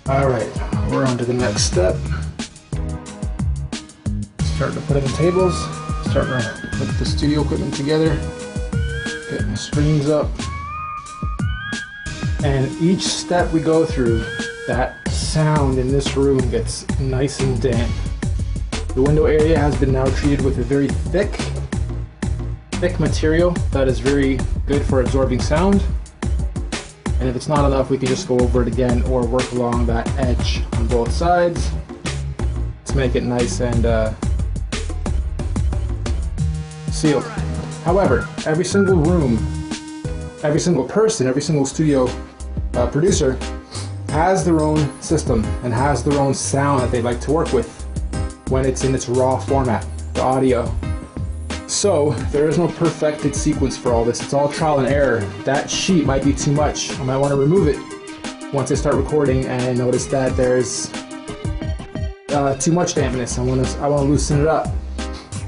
Alright, we're on to the next step. Starting to put in the tables, starting to put the studio equipment together, getting the strings up. And each step we go through, that sound in this room gets nice and damp. The window area has been now treated with a very thick material that is very good for absorbing sound. And if it's not enough, we can just go over it again or work along that edge on both sides to make it nice and sealed. However, every single room, every single person, every single studio producer has their own system and has their own sound that they like to work with when it's in its raw format, the audio. So there is no perfected sequence for all this. It's all trial and error. That sheet might be too much. I might want to remove it once I start recording and notice that there's too much dampness. I want to loosen it up.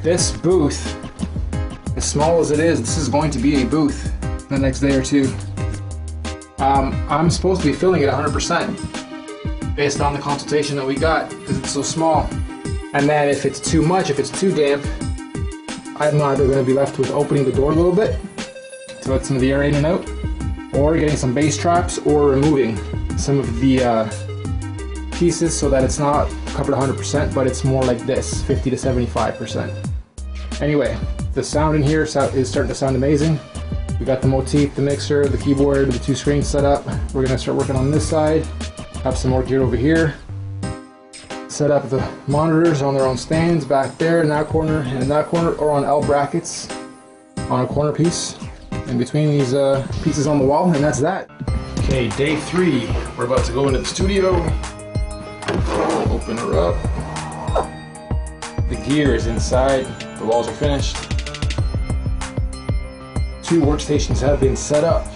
This booth, as small as it is, this is going to be a booth the next day or two. I'm supposed to be filling it 100% based on the consultation that we got because it's so small. And then if it's too much, if it's too damp, I'm either going to be left with opening the door a little bit to let some of the air in and out, or getting some bass traps, or removing some of the pieces so that it's not covered 100%, but it's more like this, 50 to 75%. Anyway, the sound in here is starting to sound amazing. We got the motif, the mixer, the keyboard, the two screens set up. We're going to start working on this side, have some more gear over here. Set up the monitors on their own stands back there in that corner and in that corner, or on L brackets on a corner piece in between these pieces on the wall, and that's that. Okay, day 3. We're about to go into the studio. Open her up. The gear is inside. The walls are finished. 2 workstations have been set up.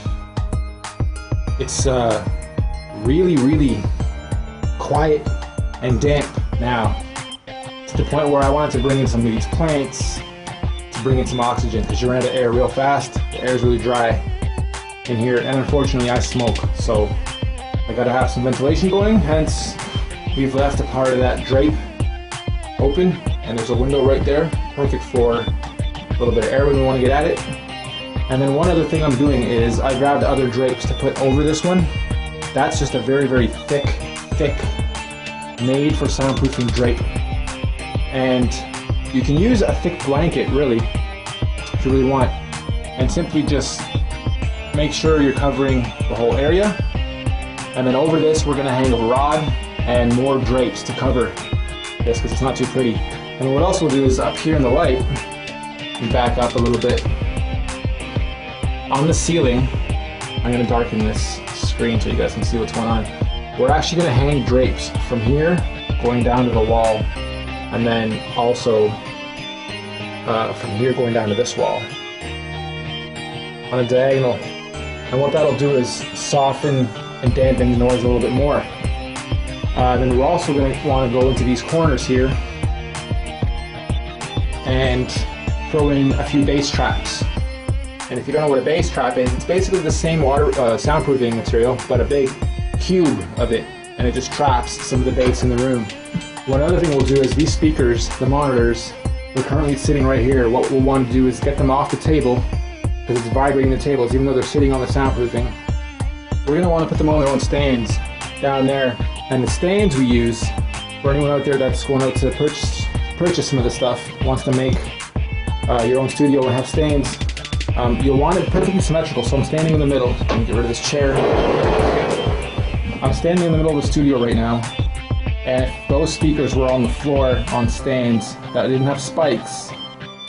It's really quiet and damp now, to the point where I wanted to bring in some of these plants to bring in some oxygen, because you run out of air real fast. The air is really dry in here, and unfortunately I smoke, so I gotta have some ventilation going. Hence, we've left a part of that drape open, and there's a window right there, perfect for a little bit of air when we want to get at it. And then one other thing I'm doing is I grabbed other drapes to put over this one. That's just a very thick made for soundproofing drape, and you can use a thick blanket really if you really want, and simply just make sure you're covering the whole area. And then over this we're going to hang a rod and more drapes to cover this because it's not too pretty. And what else we'll do is up here in the light, and back up a little bit on the ceiling, I'm going to darken this screen so you guys can see what's going on. We're actually going to hang drapes from here going down to the wall, and then also from here going down to this wall on a diagonal. And what that'll do is soften and dampen the noise a little bit more. Then we're also going to want to go into these corners here and throw in a few bass traps. And if you don't know what a bass trap is, it's basically the same soundproofing material, but a big cube of it, and it just traps some of the bass in the room. One other thing we'll do is these speakers, the monitors, they're currently sitting right here. What we'll want to do is get them off the table, because it's vibrating the tables even though they're sitting on the soundproofing. We're going to want to put them on their own stands down there. And the stands we use, for anyone out there that's going out to purchase some of this stuff, wants to make your own studio and have stands, you'll want it perfectly symmetrical. So I'm standing in the middle. Let me get rid of this chair. I'm standing in the middle of the studio right now, and if those speakers were on the floor on stands that didn't have spikes,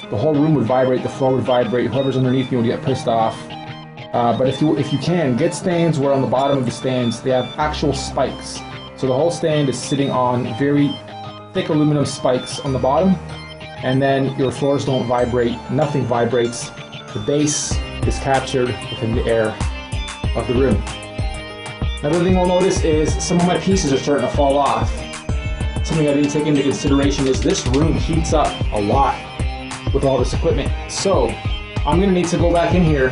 the whole room would vibrate, the floor would vibrate, whoever's underneath me would get pissed off. But if you can, get stands where on the bottom of the stands they have actual spikes. So the whole stand is sitting on very thick aluminum spikes on the bottom, and then your floors don't vibrate, nothing vibrates. The bass is captured within the air of the room. Another thing we'll notice is some of my pieces are starting to fall off. Something I didn't take into consideration is this room heats up a lot with all this equipment. So I'm going to need to go back in here.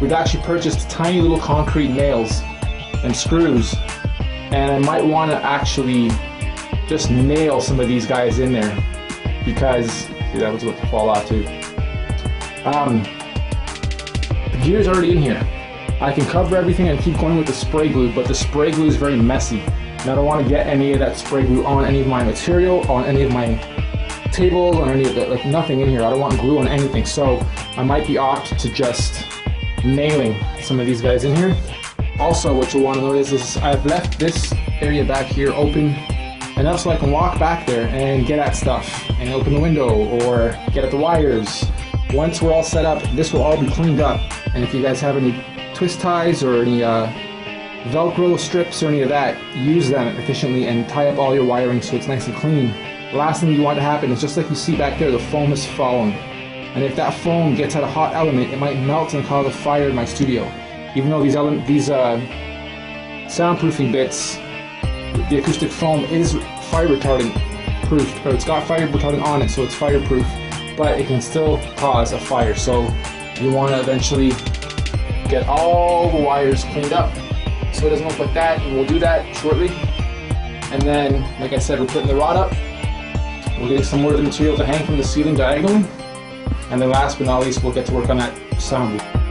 We've actually purchased tiny little concrete nails and screws and I might want to actually just nail some of these guys in there, because see, that was about to fall off too. The gear's already in here. I can cover everything and keep going with the spray glue, but the spray glue is very messy, and I don't want to get any of that spray glue on any of my material, on any of my tables, on any of the, like, nothing in here. I don't want glue on anything, so I might be opt to just nailing some of these guys in here. Also, what you'll want to notice is I've left this area back here open enough so I can walk back there and get at stuff and open the window or get at the wires. Once we're all set up, this will all be cleaned up, and if you guys have any twist ties or any Velcro strips or any of that, use them efficiently and tie up all your wiring so it's nice and clean. The last thing you want to happen is, just like you see back there, the foam is falling. And if that foam gets at a hot element, it might melt and cause a fire in my studio. Even though these soundproofing bits, the acoustic foam is fire retardant proof, or it's got fire retardant on it, so it's fireproof, but it can still cause a fire. So you want to eventually get all the wires cleaned up so it doesn't look like that, and we'll do that shortly. And then, like I said, we're putting the rod up, we're getting some more of the material to hang from the ceiling diagonally, and then last but not least, we'll get to work on that sound booth.